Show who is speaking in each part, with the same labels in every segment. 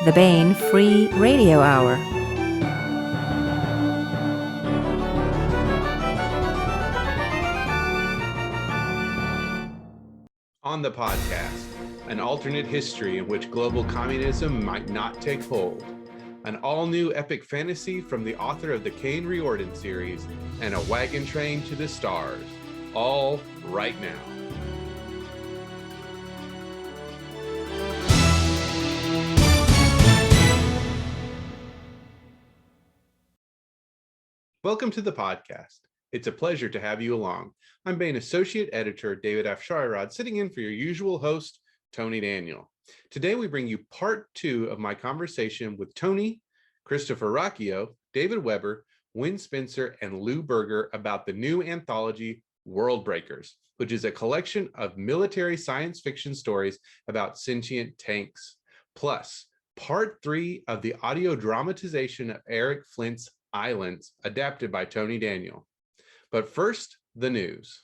Speaker 1: the Baen Free Radio Hour.
Speaker 2: On the podcast, an alternate history in which global communism might not take hold, an all-new epic fantasy from the author of the Kane Riordan series, and a wagon train to the stars, all right now. Welcome to the podcast. It's a pleasure to have you along. I'm Baen Associate Editor David F. Sharirod, sitting in for your usual host, Tony Daniel. Today we bring you part 2 of my conversation with Tony, Christopher Ruocchio, David Weber, Wen Spencer, and Lou Berger about the new anthology World Breakers, which is a collection of military science fiction stories about sentient tanks, plus part 3 of the audio dramatization of Eric Flint's Islands, adapted by Tony Daniel. But first, the news.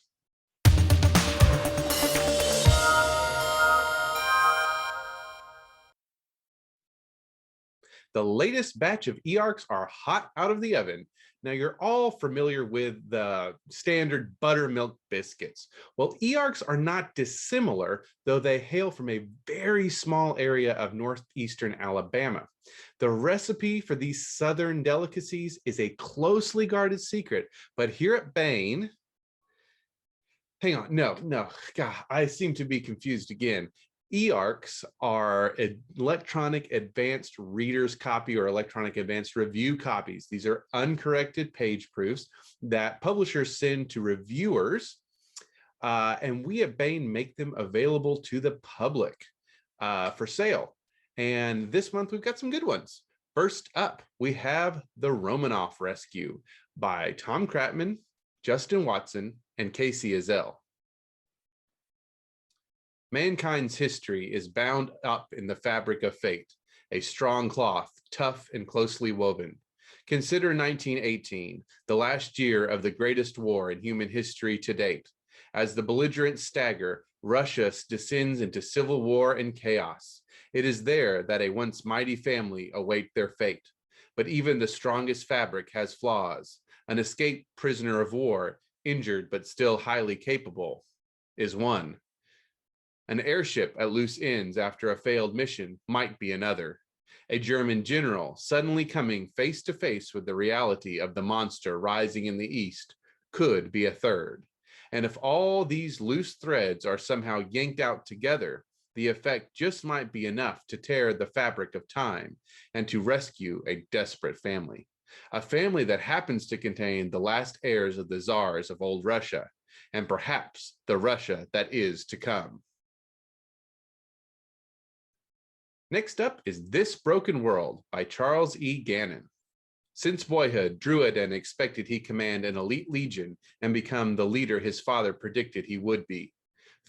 Speaker 2: The latest batch of eARCs are hot out of the oven. Now, you're all familiar with the standard buttermilk biscuits. Well, eARCs are not dissimilar, though they hail from a very small area of northeastern Alabama. The recipe for these southern delicacies is a closely guarded secret, but here at Baen, hang on, no, God, I seem to be confused again. eARCs are electronic advanced reader's copy or electronic advanced review copies. These are uncorrected page proofs that publishers send to reviewers, and we at Baen make them available to the public for sale. And this month we've got some good ones. First up, we have The Romanoff Rescue by Tom Crapman, Justin Watson, and Casey Azelle. Mankind's history is bound up in the fabric of fate, a strong cloth, tough and closely woven. Consider 1918, the last year of the greatest war in human history to date. As the belligerents stagger, Russia descends into civil war and chaos. It is there that a once mighty family await their fate. But even the strongest fabric has flaws. An escaped prisoner of war, injured but still highly capable, is one. An airship at loose ends after a failed mission might be another. A German general suddenly coming face to face with the reality of the monster rising in the east could be a third. And if all these loose threads are somehow yanked out together, the effect just might be enough to tear the fabric of time and to rescue a desperate family. A family that happens to contain the last heirs of the czars of old Russia, and perhaps the Russia that is to come. Next up is This Broken World by Charles E. Gannon. Since boyhood, Druiden expected he command an elite legion and become the leader his father predicted he would be.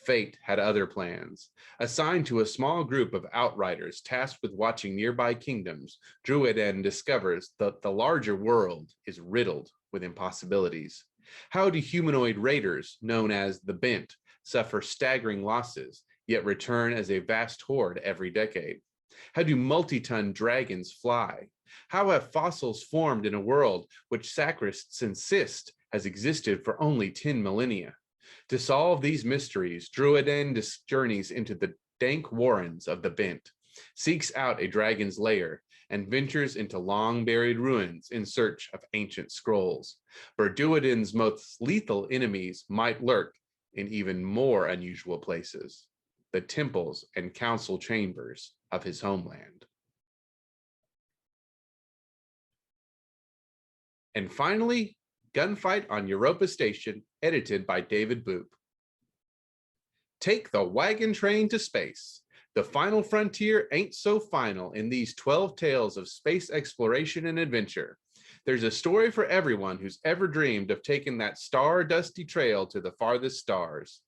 Speaker 2: Fate had other plans. Assigned to a small group of outriders tasked with watching nearby kingdoms, Druiden discovers that the larger world is riddled with impossibilities. How do humanoid raiders, known as the Bent, suffer staggering losses, yet return as a vast horde every decade? How do multi-ton dragons fly? How have fossils formed in a world which sacrists insist has existed for only 10 millennia? To solve these mysteries, Druiden journeys into the dank warrens of the Bent, seeks out a dragon's lair, and ventures into long-buried ruins in search of ancient scrolls. For Druiden's most lethal enemies might lurk in even more unusual places, the temples and council chambers of his homeland. And finally, Gunfight on Europa Station, edited by David Boop. Take the wagon train to space. The final frontier ain't so final in these 12 tales of space exploration and adventure. There's a story for everyone who's ever dreamed of taking that star-dusty trail to the farthest stars,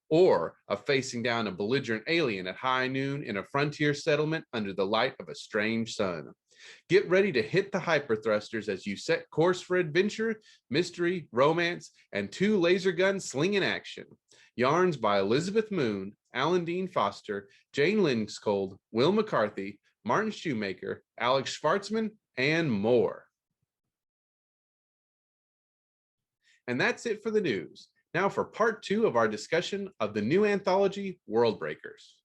Speaker 2: or of facing down a belligerent alien at high noon in a frontier settlement under the light of a strange sun. Get ready to hit the hyperthrusters as you set course for adventure, mystery, romance, and 2 laser gun slinging action. Yarns by Elizabeth Moon, Alan Dean Foster, Jane Linskold, Will McCarthy, Martin Shoemaker, Alex Schwartzman, and more. And that's it for the news. Now for part 2 of our discussion of the new anthology, World Breakers.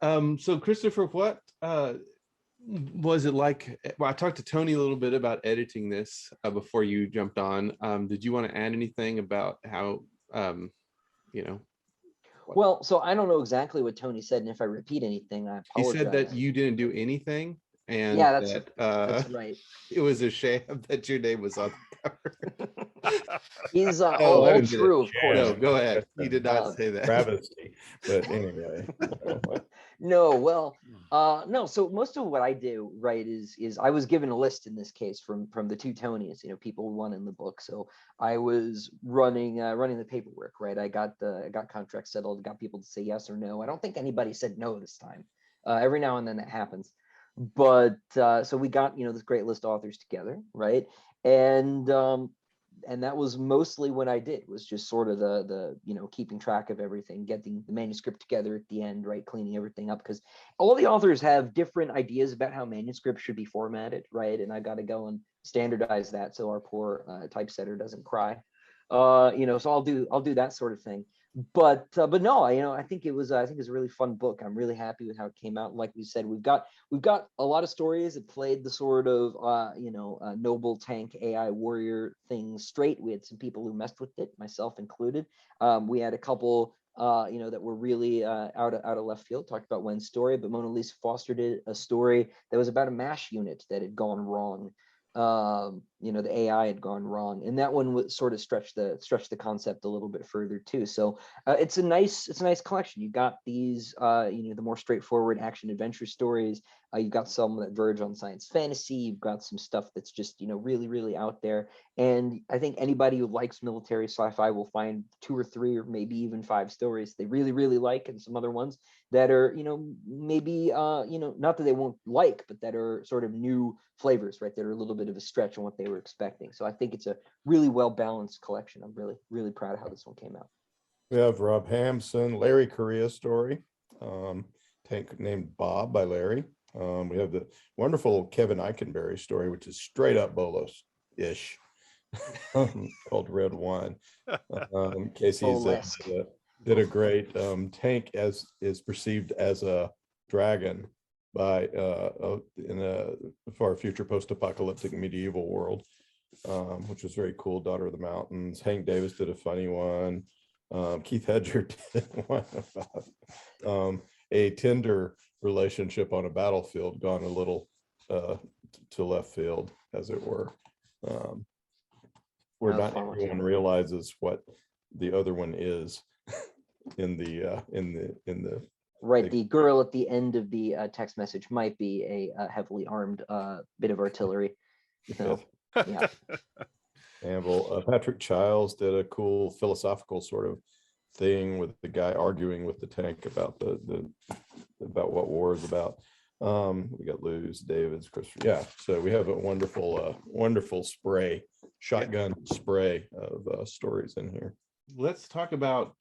Speaker 2: So Christopher, what was it like? Well, I talked to Tony a little bit about editing this before you jumped on. Did you want to add anything about how, you know?
Speaker 3: Well, so I don't know exactly what Tony said, and if I repeat anything, I
Speaker 2: He
Speaker 3: apologize.
Speaker 2: said that you didn't do anything, and
Speaker 3: Yeah,
Speaker 2: that's
Speaker 3: right.
Speaker 2: It was a shame that your name was on the cover.
Speaker 3: He's
Speaker 4: I
Speaker 3: all
Speaker 4: didn't get
Speaker 3: true, of
Speaker 4: a
Speaker 3: course.
Speaker 2: No,
Speaker 4: chance.
Speaker 2: go ahead. You did not say that.
Speaker 4: Travesty. But anyway.
Speaker 3: No, well, no. So most of what I do, right, is I was given a list in this case from the two Tonys, people who won in the book. So I was running the paperwork, right? I got contracts settled, got people to say yes or no. I don't think anybody said no this time. Every now and then that happens. But so we got this great list of authors together, right? And that was mostly what I did, was just sort of the keeping track of everything, getting the manuscript together at the end, right, cleaning everything up, because all the authors have different ideas about how manuscripts should be formatted, right? And I got to go and standardize that so our poor typesetter doesn't cry. So I'll do that sort of thing. But no, I think it was a really fun book. I'm really happy with how it came out. Like we said, we've got a lot of stories that played the sort of noble tank AI warrior thing straight. We had some people who messed with it, myself included. We had a couple that were really out of left field. Talked about Wen's story, but Mona Lisa Foster did a story that was about a MASH unit that had gone wrong. The AI had gone wrong, and that one would sort of stretch the concept a little bit further too. So it's a nice collection. You've got these the more straightforward action adventure stories. You've got some that verge on science fantasy. You've got some stuff that's just really, really out there. And I think anybody who likes military sci-fi will find 2 or 3 or maybe even 5 stories they really, really like, and some other ones that are maybe not that they won't like, but that are sort of new flavors, right, that are a little bit of a stretch on what they were expecting. So I think it's a really well balanced collection. I'm really, really proud of how this one came out.
Speaker 4: We have Rob Hampson, Larry Correa story, tank named Bob by Larry. We have the wonderful Kevin Eikenberry story, which is straight up Bolos-ish, called Red Wine. Casey's did a great tank as is perceived as a dragon by in a far future post-apocalyptic medieval world, which was very cool. Daughter of the Mountains. Hank Davis did a funny one. Keith Hedger did one about a tender relationship on a battlefield gone a little to left field, as it were, where not everyone realizes what the other one is in the
Speaker 3: right. The girl at the end of the text message might be a heavily armed bit of artillery. So, yeah.
Speaker 4: Campbell. Patrick Childs did a cool philosophical sort of thing with the guy arguing with the tank about about what war is about. We got Lou's, David's, Christopher. Yeah, so we have a wonderful shotgun spray of stories in here.
Speaker 2: Let's talk about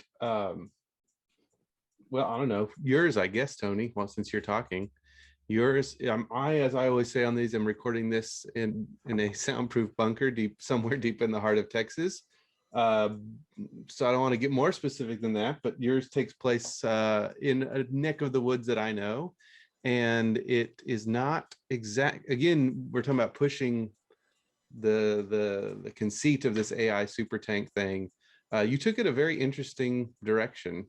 Speaker 2: well, I don't know, yours, I guess, Tony. Well, since you're talking, yours. As I always say on these, I'm recording this in a soundproof bunker somewhere deep in the heart of Texas. So I don't want to get more specific than that, but yours takes place in a neck of the woods that I know, and it is not exact. Again, we're talking about pushing the conceit of this AI super tank thing. You took it a very interesting direction.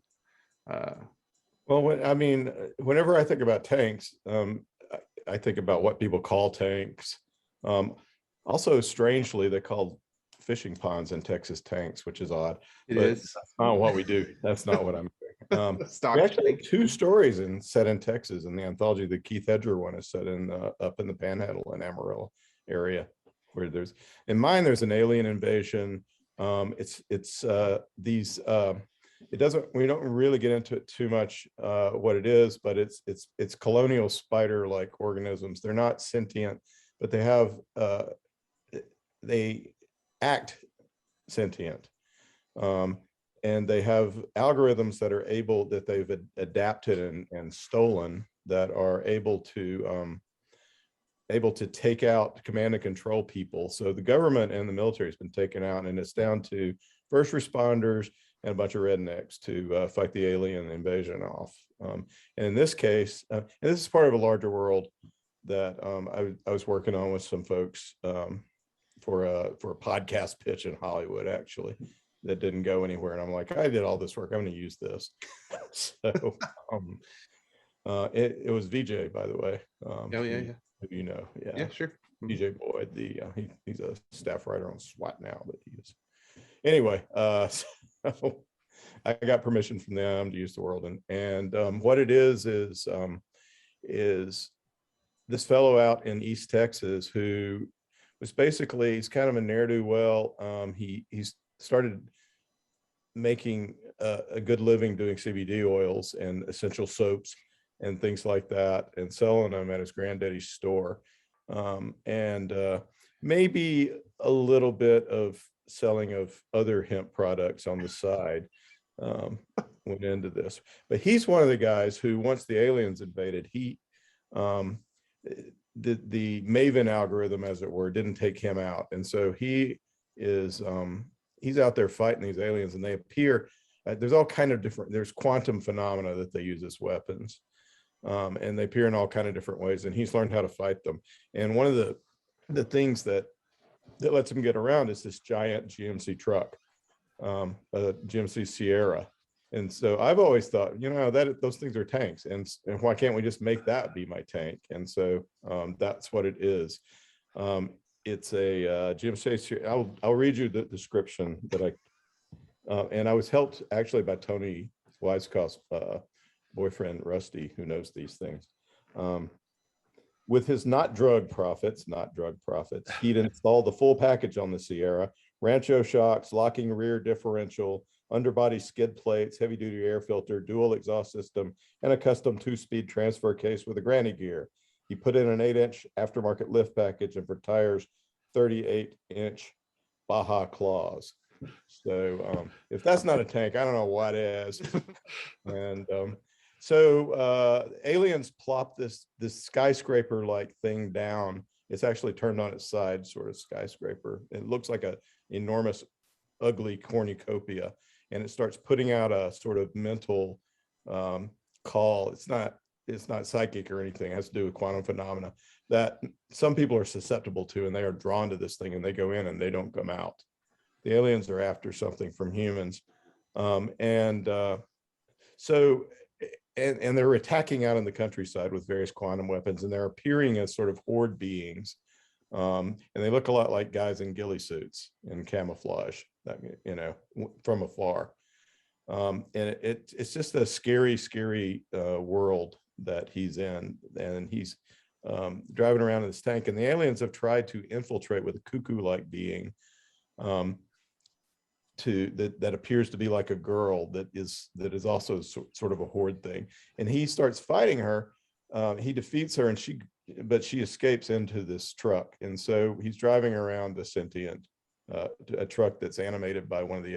Speaker 4: Well, whenever I think about tanks, I think about what people call tanks. Also, strangely, they call fishing ponds in Texas tanks, which is odd.
Speaker 2: It
Speaker 4: but
Speaker 2: is.
Speaker 4: That's not what we do. That's not what I'm doing.
Speaker 2: We
Speaker 4: actually have 2 stories set in Texas in the anthology. The Keith Hedger one is set in up in the Panhandle in Amarillo area, where in mine there's an alien invasion. We don't really get into it too much what it is, but it's colonial spider-like organisms. They're not sentient, but they have they act sentient. and they have algorithms that are that they've adapted and stolen that are able to take out command and control people. So the government and the military has been taken out, and it's down to first responders and a bunch of rednecks to fight the alien invasion off. And in this case, and this is part of a larger world that I was working on with some folks for a podcast pitch in Hollywood, actually, that didn't go anywhere. And I'm like, I did all this work, I'm going to use this. So it was VJ, by the way.
Speaker 2: Oh yeah.
Speaker 4: You know,
Speaker 2: Yeah, sure.
Speaker 4: DJ Boyd, he's a staff writer on SWAT now, but he is anyway. So I got permission from them to use the world, and what it is this fellow out in East Texas who was basically, he's kind of a ne'er-do-well. He's started making a good living doing CBD oils and essential soaps and things like that, and selling them at his granddaddy's store, and maybe a little bit of selling of other hemp products on the side went into this. But he's one of the guys who, once the aliens invaded, the Maven algorithm, as it were, didn't take him out, and so he is he's out there fighting these aliens, and they appear. There's all kind of different. There's quantum phenomena that they use as weapons. And they appear in all kind of different ways, and he's learned how to fight them. And one of the things that lets him get around is this giant GMC truck, a GMC Sierra. And so I've always thought, that those things are tanks, and why can't we just make that be my tank? And so that's what it is. It's a GMC Sierra. I'll read you the description that and I was helped actually by Tony Wisecoff's boyfriend Rusty, who knows these things. With his not drug profits, he'd installed the full package on the Sierra: Rancho shocks, locking rear differential, underbody skid plates, heavy duty air filter, dual exhaust system, and a custom 2-speed transfer case with a granny gear. He put in an 8-inch aftermarket lift package, and for tires, 38-inch Baja claws. So if that's not a tank, I don't know what is. And so aliens plop this skyscraper like thing down. It's actually turned on its side, sort of skyscraper. It looks like a enormous, ugly cornucopia, and it starts putting out a sort of mental call. It's not psychic or anything. It has to do with quantum phenomena that some people are susceptible to, and they are drawn to this thing, and they go in and they don't come out. The aliens are after something from humans, and they're attacking out in the countryside with various quantum weapons, and they're appearing as sort of horde beings, and they look a lot like guys in ghillie suits and camouflage, from afar. And it's just a scary world that he's in, and he's driving around in this tank, and the aliens have tried to infiltrate with a cuckoo-like being that appears to be like a girl that is also sort of a horde thing, and he starts fighting her. He defeats her, and she escapes into this truck, and so he's driving around a sentient a truck that's animated by one of the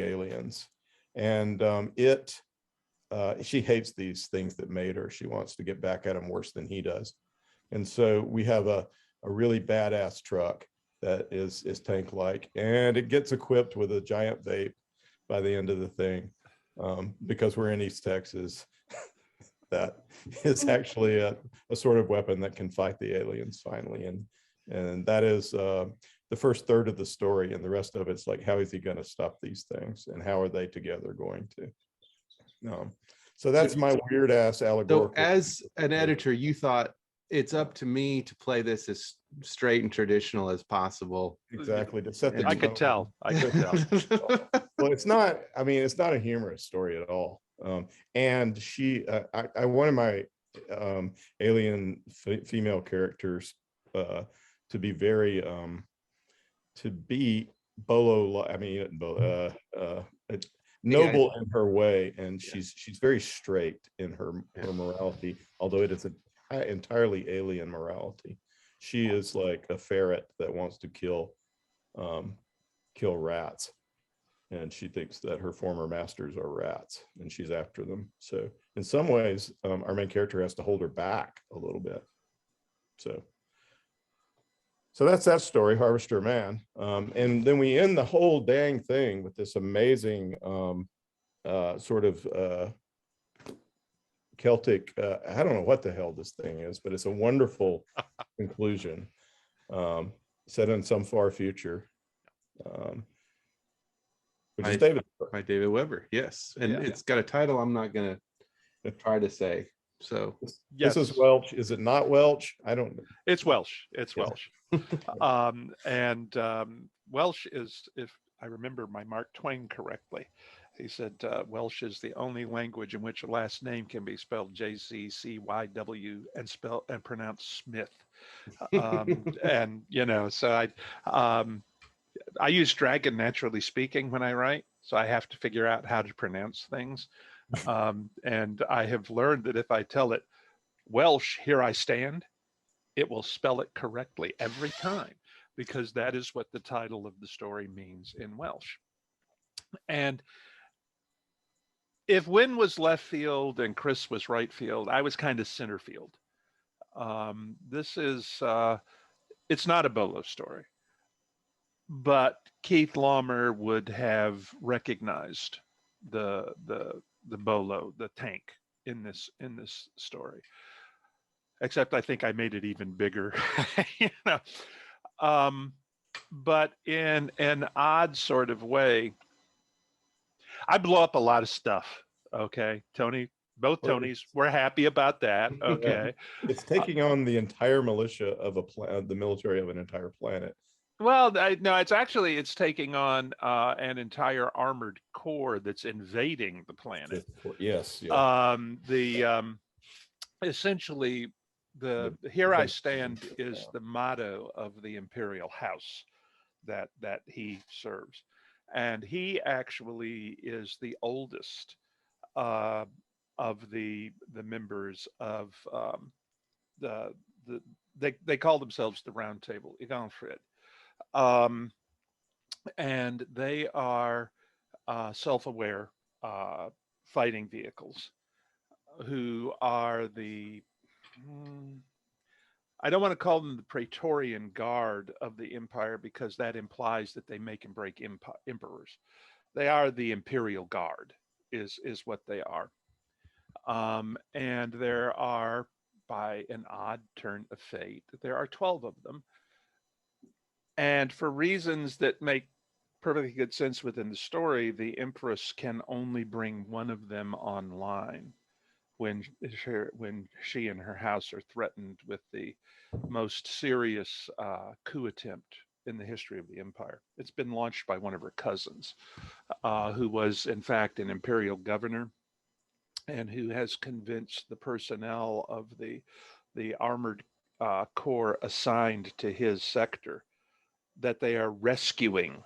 Speaker 4: aliens, and she hates these things that made her. She wants to get back at him worse than he does, and so we have a really badass truck that is tank-like, and it gets equipped with a giant vape by the end of the thing, because we're in East Texas. That is actually a sort of weapon that can fight the aliens finally, and that is the first third of the story, and the rest of it's like, how is he going to stop these things, and how are they together going to? So that's my weird ass allegorical.
Speaker 2: So as an editor, you thought it's up to me to play this as straight and traditional as possible.
Speaker 4: Exactly. To set the
Speaker 5: I could tell.
Speaker 4: Well, it's not a humorous story at all. And I wanted my alien female characters to be very noble in her way, and she's very straight in her morality, although it is an entirely alien morality. She is like a ferret that wants to kill kill rats. And she thinks that her former masters are rats and she's after them. So in some ways, our main character has to hold her back a little bit. So that's that story, Harvester Man. And then we end the whole dang thing with this amazing sort of Celtic, I don't know what the hell this thing is, but it's a wonderful conclusion set in some far future. Which is David.
Speaker 2: By David Weber, yes. And it's got a title I'm not going to try to say. So
Speaker 4: this is Welsh. Is it not Welsh? I don't know.
Speaker 5: It's Welsh. It's Welsh. Welsh is, if I remember my Mark Twain correctly, he said Welsh is the only language in which a last name can be spelled JCCYW and pronounced Smith. And so I use Dragon naturally speaking when I write, so I have to figure out how to pronounce things. And I have learned that if I tell it Welsh, here I stand, it will spell it correctly every time, because that is what the title of the story means in Welsh. And if Wynn was left field and Chris was right field, I was kind of center field. This is, it's not a Bolo story, but Keith Laumer would have recognized the Bolo, the tank in this story. Except I think I made it even bigger, but in an odd sort of way. I blow up a lot of stuff. Okay, Tony, both Tonys, we're happy about that. Okay,
Speaker 4: it's taking on the entire militia of the military of an entire planet.
Speaker 5: Well, no, it's taking on an entire armored corps that's invading the planet.
Speaker 4: Yes. Yeah.
Speaker 5: Essentially, the "Here I Stand" is the motto of the Imperial House that he serves, and he actually is the oldest of the members of they call themselves the Round Table, Iganfrid. And they are self-aware fighting vehicles who are I don't want to call them the Praetorian Guard of the Empire, because that implies that they make and break emperors. They are the Imperial Guard, is what they are. And there are, by an odd turn of fate, there are 12 of them. And for reasons that make perfectly good sense within the story, the Empress can only bring one of them online when she and her house are threatened with the most serious coup attempt in the history of the empire. It's been launched by one of her cousins, who was in fact an imperial governor, and who has convinced the personnel of the armored corps assigned to his sector that they are rescuing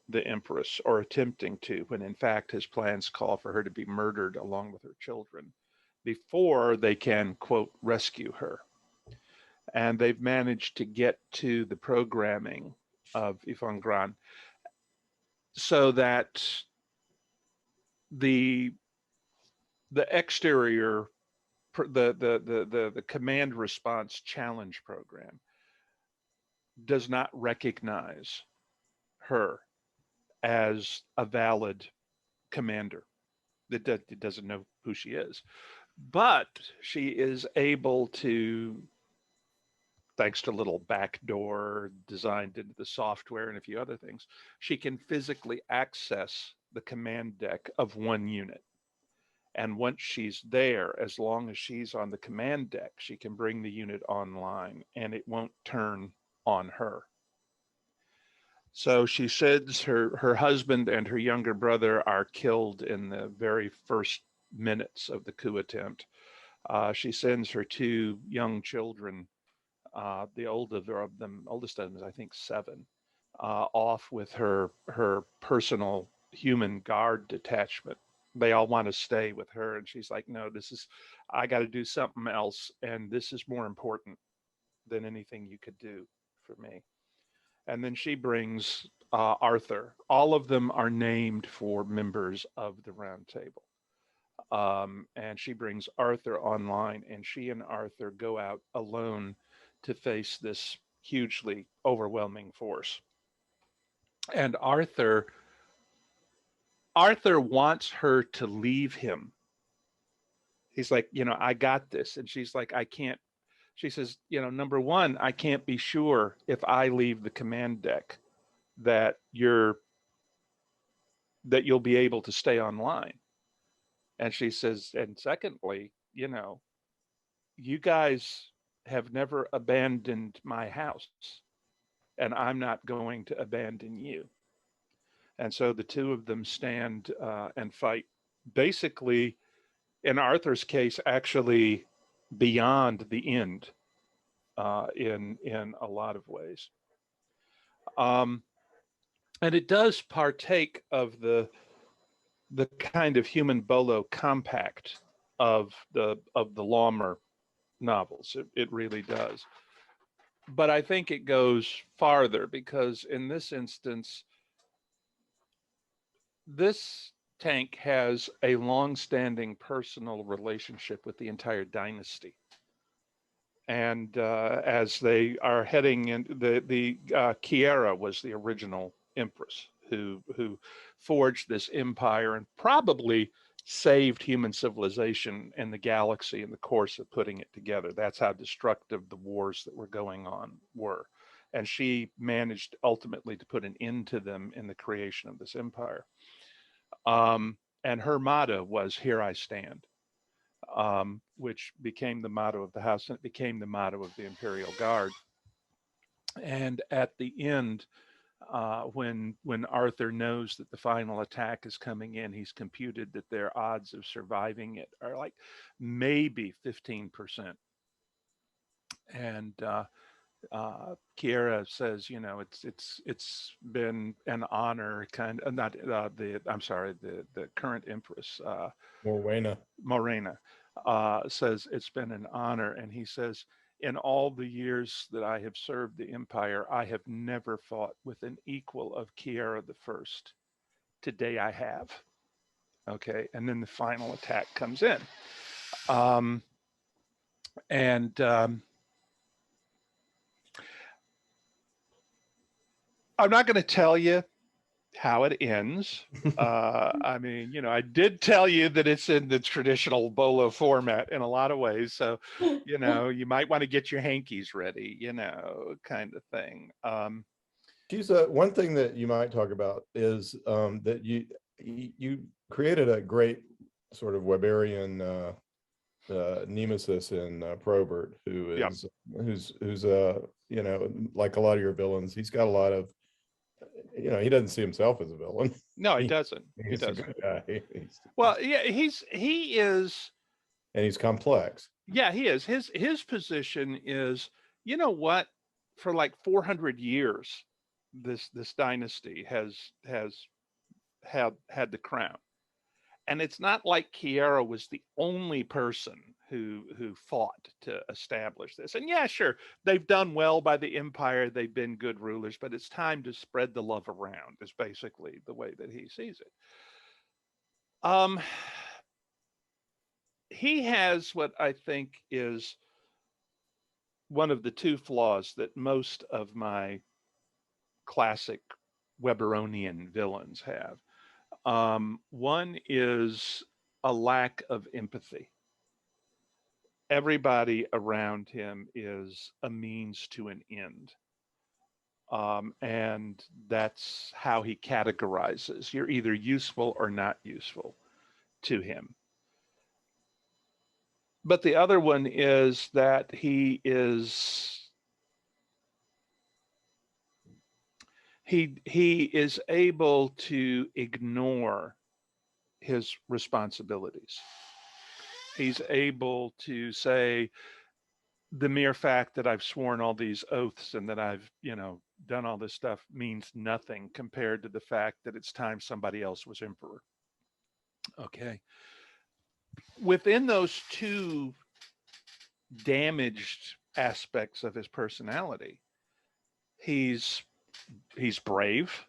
Speaker 5: the Empress, or attempting to, when in fact his plans call for her to be murdered along with her children before they can, quote, rescue her. And they've managed to get to the programming of Yvonne Gran so that the exterior, the command response challenge program does not recognize her as a valid commander. It doesn't know who she is, but she is able to, thanks to a little backdoor designed into the software and a few other things, she can physically access the command deck of one unit. And once she's there, as long as she's on the command deck, she can bring the unit online and it won't turn on her. So she says her husband and her younger brother are killed in the very first minutes of the coup attempt. She sends her two young children, the oldest of them is I think 7, off with her personal human guard detachment. They all want to stay with her, and she's like, no, I got to do something else, and this is more important than anything you could do for me. And then she brings Arthur. All of them are named for members of the Round Table. And she brings Arthur online, and she and Arthur go out alone to face this hugely overwhelming force. And Arthur wants her to leave him. He's like, I got this. And she's like, I can't. She says, number one, I can't be sure if I leave the command deck that you'll be able to stay online. And she says, and secondly, you guys have never abandoned my house, and I'm not going to abandon you. And so the two of them stand and fight, basically, in Arthur's case, actually beyond the end in a lot of ways. And it does partake of the kind of human bolo compact of the Laumer novels. It really does. But I think it goes farther, because in this instance, this tank has a long-standing personal relationship with the entire dynasty. And as they are heading in, the Kiera was the original empress who forged this empire and probably saved human civilization and the galaxy in the course of putting it together. That's how destructive the wars that were going on were. And she managed ultimately to put an end to them in the creation of this empire. And her motto was, "Here I stand," which became the motto of the house, and it became the motto of the Imperial Guard. And at the end, when Arthur knows that the final attack is coming in, he's computed that their odds of surviving it are like maybe 15%. And Kiera says, it's been an honor, the current empress, Morena, says it's been an honor. And he says, in all the years that I have served the empire, I have never fought with an equal of Kiera the First. Today I have. Okay, and then the final attack comes in. I'm not going to tell you how it ends. I mean, I did tell you that it's in the traditional Bolo format in a lot of ways. So, you might want to get your hankies ready, kind of thing.
Speaker 4: She's one thing that you might talk about is that you created a great sort of Weberian nemesis in Probert, who's like a lot of your villains. He's got a lot of, he doesn't see himself as a villain.
Speaker 5: No, he doesn't. He doesn't.
Speaker 4: A good guy.
Speaker 5: Well, yeah, he is,
Speaker 4: and he's complex.
Speaker 5: Yeah, he is. His position is, what? For like 400 years, this dynasty has had the crown. And it's not like Kiera was the only person who fought to establish this. And yeah, sure, they've done well by the empire. They've been good rulers, but it's time to spread the love around, is basically the way that he sees it. He has what I think is one of the two flaws that most of my classic Weberonian villains have. One is a lack of empathy. Everybody around him is a means to an end. And that's how he categorizes. You're either useful or not useful to him. But the other one is that he is able to ignore his responsibilities. He's able to say, the mere fact that I've sworn all these oaths and that I've, done all this stuff means nothing compared to the fact that it's time somebody else was emperor. Okay. Within those two damaged aspects of his personality, he's brave,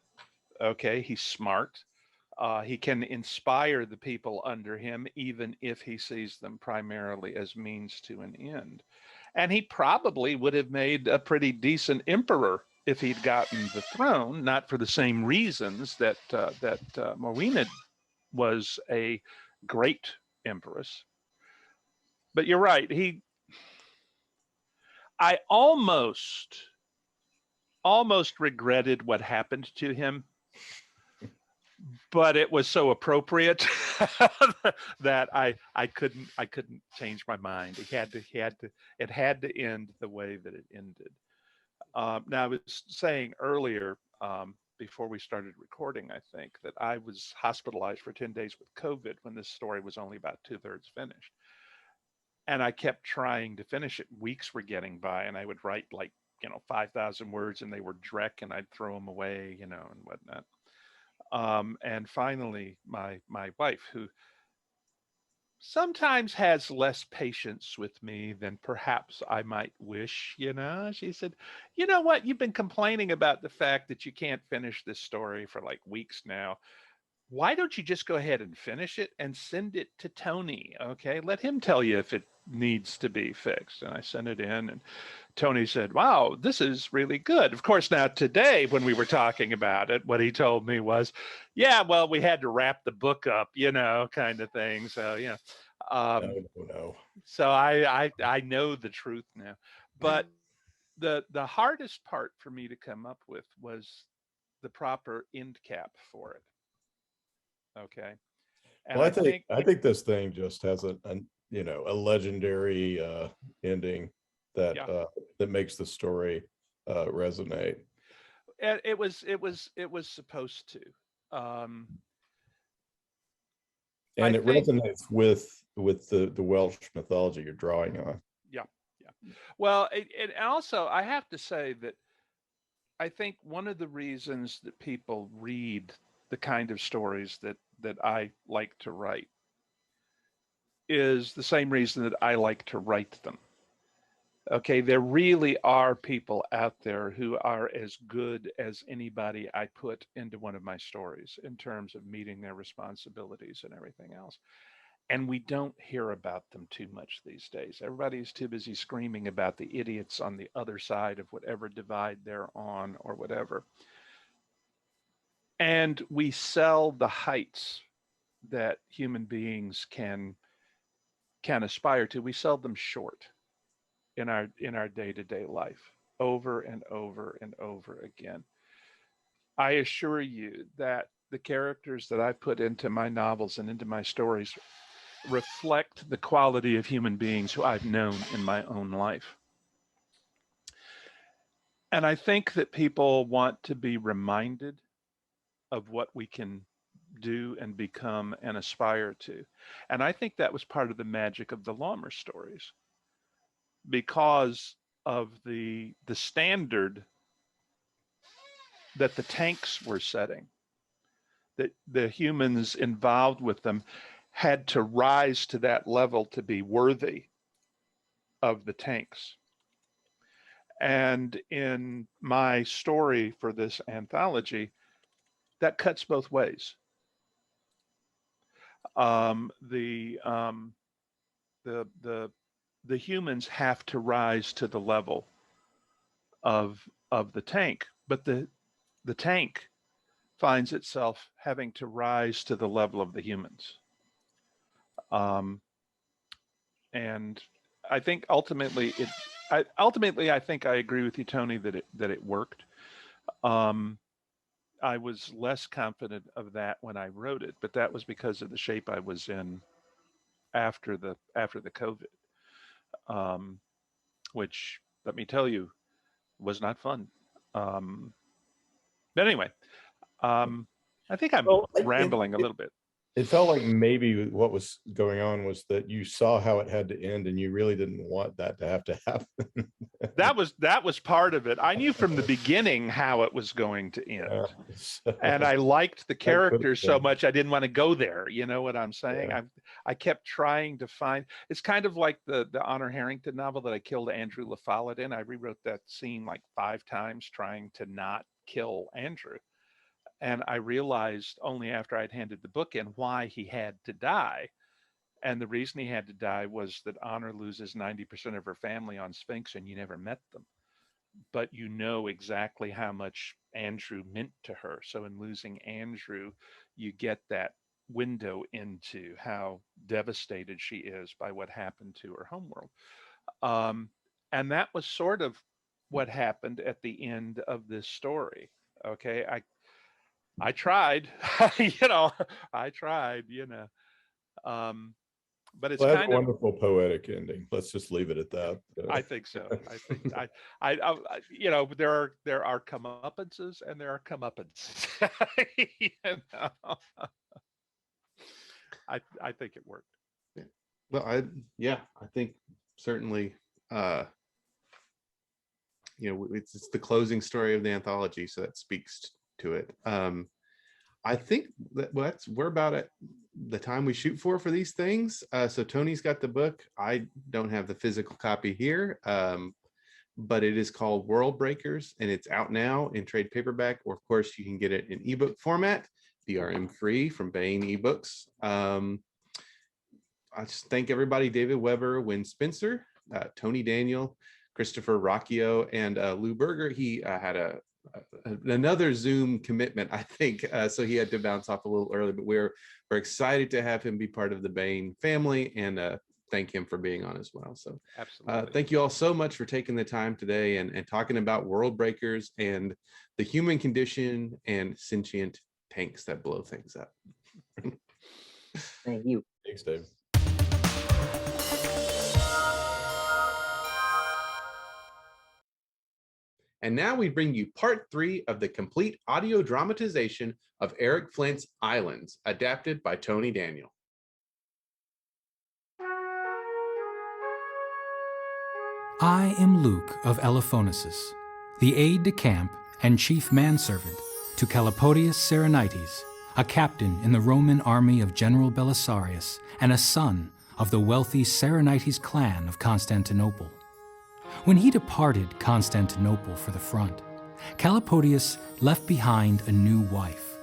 Speaker 5: Okay, he's smart. He can inspire the people under him, even if he sees them primarily as means to an end. And he probably would have made a pretty decent emperor if he'd gotten the throne, not for the same reasons that Morena was a great empress. But you're right. I almost regretted what happened to him, but it was so appropriate that I couldn't change my mind. It had to end the way that it ended. Now I was saying earlier, before we started recording, I think, that I was hospitalized for 10 days with COVID when this story was only about 2/3 finished. And I kept trying to finish it. Weeks were getting by, and I would write like, 5,000 words, and they were dreck, and I'd throw them away, and whatnot. And finally, my wife, who sometimes has less patience with me than perhaps I might wish, she said, "You know what? You've been complaining about the fact that you can't finish this story for like weeks now. Why don't you just go ahead and finish it and send it to Tony? Okay, let him tell you if it needs to be fixed." And I sent it in, and Tony said, "Wow, this is really good." Of course, now today, when we were talking about it, what he told me was, "Yeah, well, we had to wrap the book up, kind of thing." So,
Speaker 4: No.
Speaker 5: so I know the truth now. But the hardest part for me to come up with was the proper end cap for it. Okay. And
Speaker 4: Well,
Speaker 5: I think
Speaker 4: I think this thing just has a legendary ending that
Speaker 5: Yeah.
Speaker 4: That makes the story resonate.
Speaker 5: it was supposed to. I
Speaker 4: And it
Speaker 5: think,
Speaker 4: resonates with the Welsh mythology you're drawing on.
Speaker 5: yeah. Well, and also I have to say that I think one of the reasons that people read the kind of stories that I like to write is the same reason that I like to write them. Okay, there really are people out there who are as good as anybody I put into one of my stories in terms of meeting their responsibilities and everything else. And we don't hear about them too much these days. Everybody's too busy screaming about the idiots on the other side of whatever divide they're on or whatever. And we sell the heights that human beings can aspire to. We sell them short in our day-to-day life over and over and over again. I assure you that the characters that I put into my novels and into my stories reflect the quality of human beings who I've known in my own life. And I think that people want to be reminded of what we can do and become and aspire to. And I think that was part of the magic of the Laumer stories, because of the standard that the tanks were setting, that the humans involved with them had to rise to that level to be worthy of the tanks. And in my story for this anthology, that cuts both ways. The humans have to rise to the level of the tank, but the tank finds itself having to rise to the level of the humans. And I think ultimately I think I agree with you, Tony, that it worked. I was less confident of that when I wrote it, but that was because of the shape I was in after the COVID, which, let me tell you, was not fun. But anyway, I think I'm rambling a little bit.
Speaker 4: It felt like maybe what was going on was that you saw how it had to end, and you really didn't want that to happen.
Speaker 5: That was part of it. I knew from the beginning how it was going to end, and I liked the characters so much I didn't want to go there. You know what I'm saying?
Speaker 4: Yeah.
Speaker 5: I kept trying to find. It's kind of like the Honor Harrington novel that I killed Andrew LaFollette in. I rewrote that scene like 5 times trying to not kill Andrew. And I realized only after I'd handed the book in why he had to die. And the reason he had to die was that Honor loses 90% of her family on Sphinx, and you never met them. But you know exactly how much Andrew meant to her. So in losing Andrew, you get that window into how devastated she is by what happened to her homeworld. And that was sort of what happened at the end of this story. Okay. I tried, I tried, but it's
Speaker 4: Well, that's
Speaker 5: kind
Speaker 4: a
Speaker 5: of,
Speaker 4: wonderful poetic ending. Let's just leave it at that.
Speaker 5: I think so. There are comeuppances and there are comeuppances. you know? I think it worked.
Speaker 2: Yeah. Well, I think certainly, it's the closing story of the anthology, so that speaks to it. I think that we're about at the time we shoot for these things. So Tony's got the book. I don't have the physical copy here, but it is called World Breakers, and it's out now in trade paperback, or of course you can get it in ebook format, DRM free from Baen eBooks. I just thank everybody: David Weber, Wen Spencer, Tony Daniel, Christopher Ruocchio, and Lou Berger. He had another Zoom commitment, I think, so he had to bounce off a little early, but we're excited to have him be part of the Baen family, and thank him for being on as well. So
Speaker 5: Absolutely.
Speaker 2: thank you all so much for taking the time today and talking about World Breakers and the human condition and sentient tanks that blow things up.
Speaker 3: Thank you.
Speaker 4: Thanks, Dave.
Speaker 2: And now we bring you part 3 of the complete audio dramatization of Eric Flint's Islands, adapted by Tony Daniel.
Speaker 6: I am Luke of Eliphonesus, the aide-de-camp and chief manservant to Calipodius Serenites, a captain in the Roman army of General Belisarius and a son of the wealthy Serenites clan of Constantinople. When he departed Constantinople for the front, Calipodius left behind a new wife.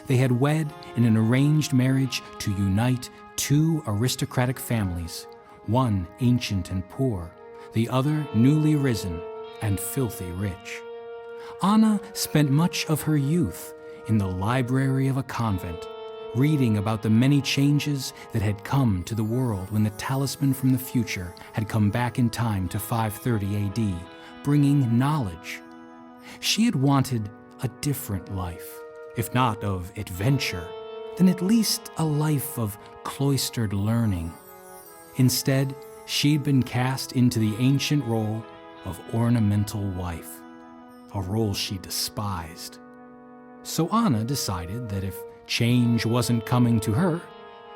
Speaker 6: They had wed in an arranged marriage to unite 2 aristocratic families, one ancient and poor, the other newly risen and filthy rich. Anna spent much of her youth in the library of a convent, reading about the many changes that had come to the world when the talisman from the future had come back in time to 530 AD, bringing knowledge. She had wanted a different life, if not of adventure, then at least a life of cloistered learning. Instead, she'd been cast into the ancient role of ornamental wife, a role she despised. So Anna decided that if change wasn't coming to her,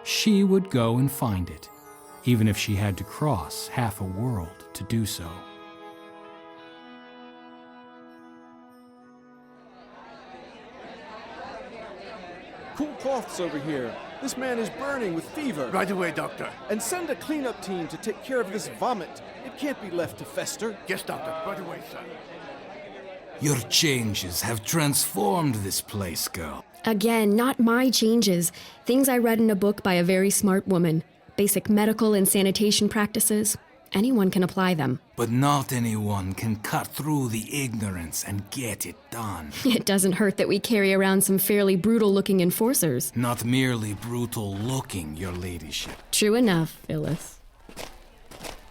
Speaker 6: she would go and find it, even if she had to cross half a world to do so.
Speaker 7: Cool cloths over here. This man is burning with fever.
Speaker 8: Right away, Doctor.
Speaker 7: And send a cleanup team to take care of this vomit. It can't be left to fester.
Speaker 8: Yes, Doctor. Right away, sir.
Speaker 9: Your changes have transformed this place, girl.
Speaker 10: Again, not my changes. Things I read in a book by a very smart woman. Basic medical and sanitation practices. Anyone can apply them.
Speaker 9: But not anyone can cut through the ignorance and get it done.
Speaker 10: It doesn't hurt that we carry around some fairly brutal-looking enforcers.
Speaker 9: Not merely brutal-looking, your ladyship.
Speaker 10: True enough, Phyllis.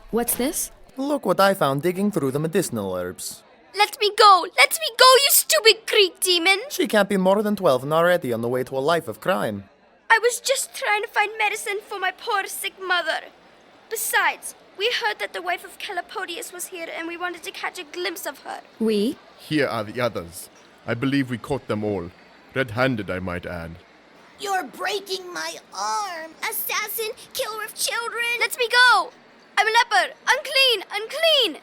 Speaker 10: What's this?
Speaker 11: Look what I found digging through the medicinal herbs.
Speaker 12: Let me go! Let me go, you stupid Greek demon!
Speaker 11: She can't be more than 12 and already on the way to a life of crime.
Speaker 12: I was just trying to find medicine for my poor sick mother. Besides, we heard that the wife of Calipodius was here and we wanted to catch a glimpse of her.
Speaker 10: We?
Speaker 8: Here are the others. I believe we caught them all. Red-handed, I might add.
Speaker 12: You're breaking my arm! Assassin, killer of children! Let me go! I'm a leper! Unclean! Unclean!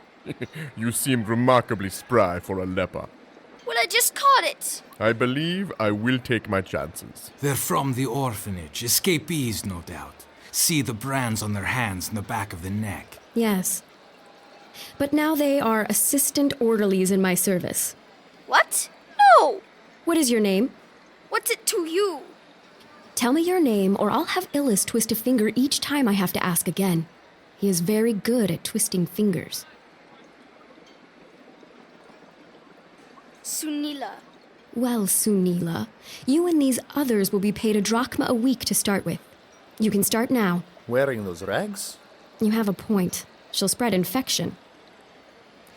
Speaker 8: You seem remarkably spry for a leper.
Speaker 12: Well, I just caught it.
Speaker 8: I believe I will take my chances.
Speaker 9: They're from the orphanage, escapees, no doubt. See the brands on their hands and the back of the neck.
Speaker 10: Yes. But now they are assistant orderlies in my service.
Speaker 12: What? No!
Speaker 10: What is your name?
Speaker 12: What's it to you?
Speaker 10: Tell me your name, or I'll have Illis twist a finger each time I have to ask again. He is very good at twisting fingers.
Speaker 12: Sunila.
Speaker 10: Well, Sunila, you and these others will be paid a drachma a week to start with. You can start now.
Speaker 11: Wearing those rags?
Speaker 10: You have a point. She'll spread infection.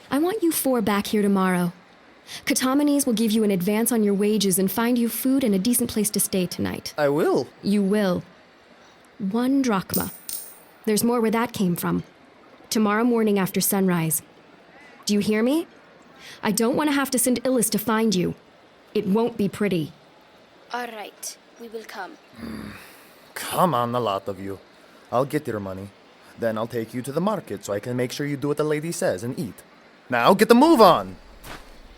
Speaker 10: I want you 4 back here tomorrow. Katamanes will give you an advance on your wages and find you food and a decent place to stay tonight.
Speaker 11: I will.
Speaker 10: You will. 1 drachma. There's more where that came from. Tomorrow morning after sunrise. Do you hear me? I don't want to have to send Illis to find you. It won't be pretty.
Speaker 12: All right, we will come.
Speaker 11: Come on, the lot of you. I'll get your money. Then I'll take you to the market so I can make sure you do what the lady says and eat. Now get the move on!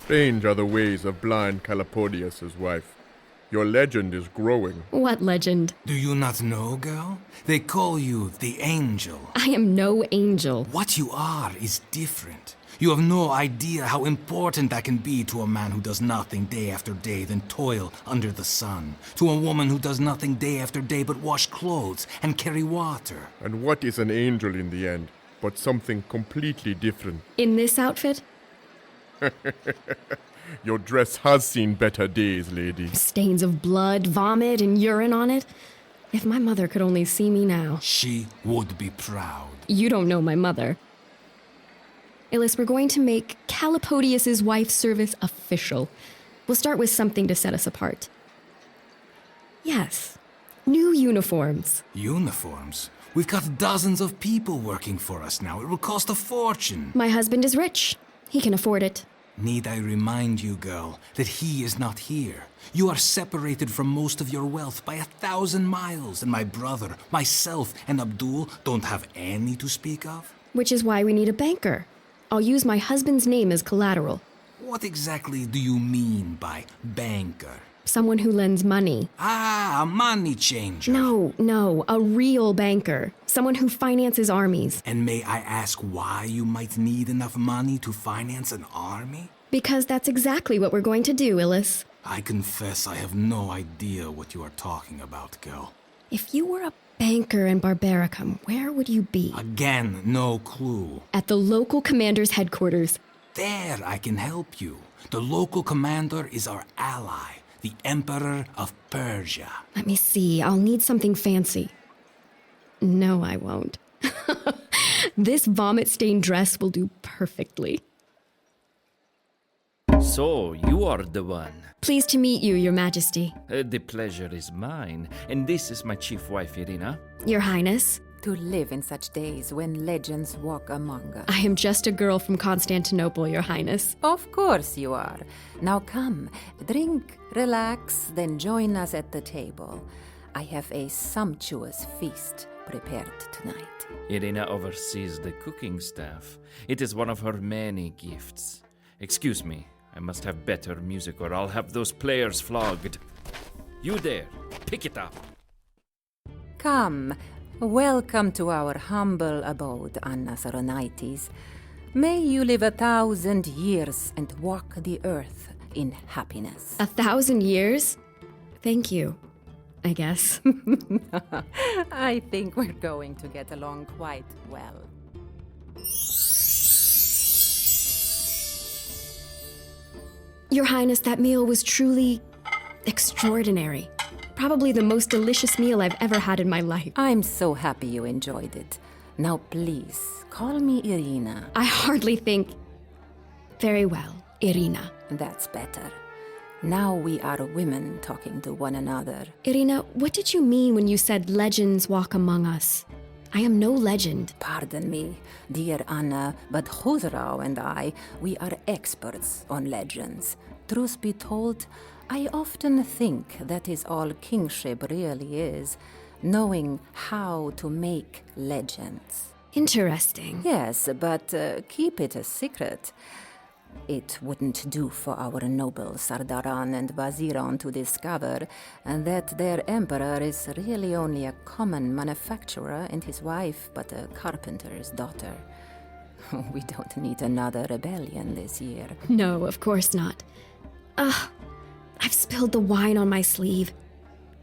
Speaker 8: Strange are the ways of blind Calapodius' wife. Your legend is growing.
Speaker 10: What legend?
Speaker 9: Do you not know, girl? They call you the Angel.
Speaker 10: I am no angel.
Speaker 9: What you are is different. You have no idea how important that can be to a man who does nothing day after day than toil under the sun. To a woman who does nothing day after day but wash clothes and carry water.
Speaker 8: And what is an angel in the end, but something completely different?
Speaker 10: In this outfit?
Speaker 8: Your dress has seen better days, lady.
Speaker 10: Stains of blood, vomit, and urine on it. If my mother could only see me now.
Speaker 9: She would be proud.
Speaker 10: You don't know my mother. Illis, we're going to make Calapodius' wife's service official. We'll start with something to set us apart. Yes, new uniforms.
Speaker 9: Uniforms? We've got dozens of people working for us now. It will cost a fortune.
Speaker 10: My husband is rich. He can afford it.
Speaker 9: Need I remind you, girl, that he is not here? You are separated from most of your wealth by 1,000 miles, and my brother, myself, and Abdul don't have any to speak of?
Speaker 10: Which is why we need a banker. I'll use my husband's name as collateral.
Speaker 9: What exactly do you mean by banker?
Speaker 10: Someone who lends money.
Speaker 9: Ah, a money changer.
Speaker 10: No, a real banker. Someone who finances armies.
Speaker 9: And may I ask why you might need enough money to finance an army?
Speaker 10: Because that's exactly what we're going to do, Illis.
Speaker 9: I confess I have no idea what you are talking about, girl.
Speaker 10: If you were a banker in Barbaricum, where would you be?
Speaker 9: Again, no clue.
Speaker 10: At the local commander's headquarters.
Speaker 9: There I can help you. The local commander is our ally, the Emperor of Persia.
Speaker 10: Let me see, I'll need something fancy. No, I won't. This vomit-stained dress will do perfectly.
Speaker 13: So, you are the one.
Speaker 10: Pleased to meet you, Your Majesty.
Speaker 13: The pleasure is mine, and this is my chief wife, Irina.
Speaker 10: Your Highness.
Speaker 1: To live in such days when legends walk among us.
Speaker 10: I am just a girl from Constantinople, Your Highness.
Speaker 1: Of course you are. Now come, drink, relax, then join us at the table. I have a sumptuous feast prepared tonight.
Speaker 13: Irina oversees the cooking staff. It is one of her many gifts. Excuse me, I must have better music or I'll have those players flogged. You there, pick it up.
Speaker 1: Come, welcome to our humble abode, Anna Saronaitis. May you live 1,000 years and walk the earth in happiness.
Speaker 10: 1,000 years? Thank you, I guess.
Speaker 1: I think we're going to get along quite well.
Speaker 10: Your Highness, that meal was truly extraordinary. Probably the most delicious meal I've ever had in my life.
Speaker 1: I'm so happy you enjoyed it. Now please, call me Irina.
Speaker 10: I hardly think... Very well, Irina.
Speaker 1: That's better. Now we are women talking to one another.
Speaker 10: Irina, what did you mean when you said legends walk among us? I am no legend.
Speaker 1: Pardon me, dear Anna, but Khosrau and I, we are experts on legends. Truth be told, I often think that is all kingship really is, knowing how to make legends.
Speaker 10: Interesting.
Speaker 1: Yes, but keep it a secret. It wouldn't do for our noble Sardaran and Waziran to discover that their emperor is really only a common manufacturer and his wife but a carpenter's daughter. We don't need another rebellion this year.
Speaker 10: No, of course not. I've spilled the wine on my sleeve.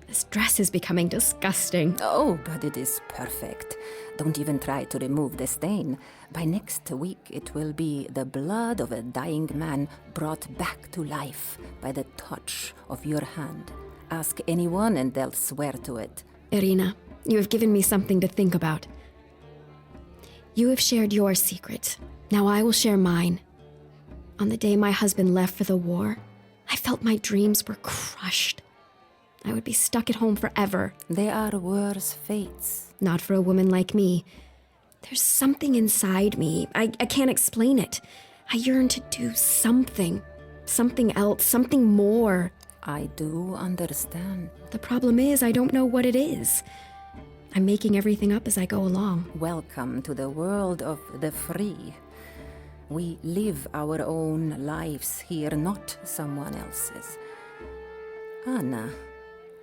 Speaker 10: This dress is becoming disgusting.
Speaker 1: Oh, but it is perfect. Don't even try to remove the stain. By next week, it will be the blood of a dying man brought back to life by the touch of your hand. Ask anyone and they'll swear to it.
Speaker 10: Irina, you have given me something to think about. You have shared your secret. Now I will share mine. On the day my husband left for the war, I felt my dreams were crushed. I would be stuck at home forever.
Speaker 1: There are worse fates.
Speaker 10: Not for a woman like me. There's something inside me. I can't explain it. I yearn to do something. Something else. Something more.
Speaker 1: I do understand.
Speaker 10: The problem is, I don't know what it is. I'm making everything up as I go along.
Speaker 1: Welcome to the world of the free. We live our own lives here, not someone else's. Anna,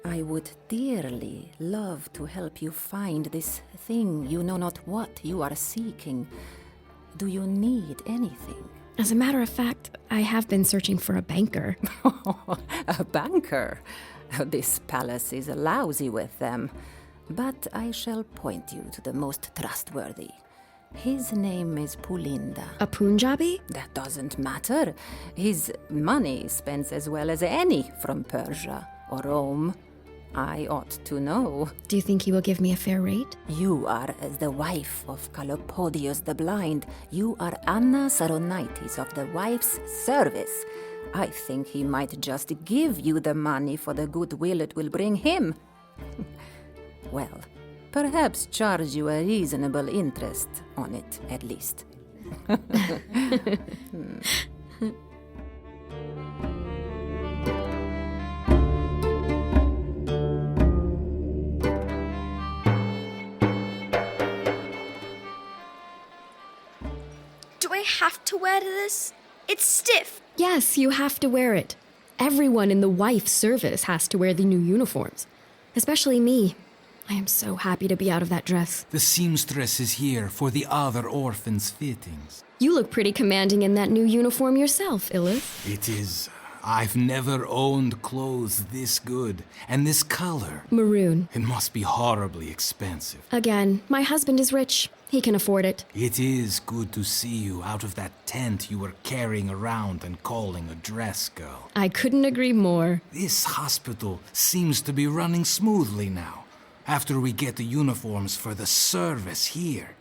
Speaker 1: I would dearly love to help you find this thing you know not what you are seeking. Do you need anything?
Speaker 10: As a matter of fact, I have been searching for a banker.
Speaker 1: A banker? This palace is lousy with them. But I shall point you to the most trustworthy. His name is Pulinda.
Speaker 10: A Punjabi?
Speaker 1: That doesn't matter. His money spends as well as any from Persia or Rome. I ought to know.
Speaker 10: Do you think he will give me a fair rate?
Speaker 1: You are the wife of Kalopodios the Blind. You are Anna Saronaitis of the wife's service. I think he might just give you the money for the goodwill it will bring him. Well, perhaps charge you a reasonable interest on it, at least.
Speaker 12: Do I have to wear this? It's stiff.
Speaker 10: Yes, you have to wear it. Everyone in the wife's service has to wear the new uniforms. Especially me. I am so happy to be out of that dress.
Speaker 9: The seamstress is here for the other orphans' fittings.
Speaker 10: You look pretty commanding in that new uniform yourself, Ilith.
Speaker 9: It is. I've never owned clothes this good, and this color.
Speaker 10: Maroon.
Speaker 9: It must be horribly expensive.
Speaker 10: Again, my husband is rich. He can afford it.
Speaker 9: It is good to see you out of that tent you were carrying around and calling a dress girl.
Speaker 10: I couldn't agree more.
Speaker 9: This hospital seems to be running smoothly now. After we get the uniforms for the service here,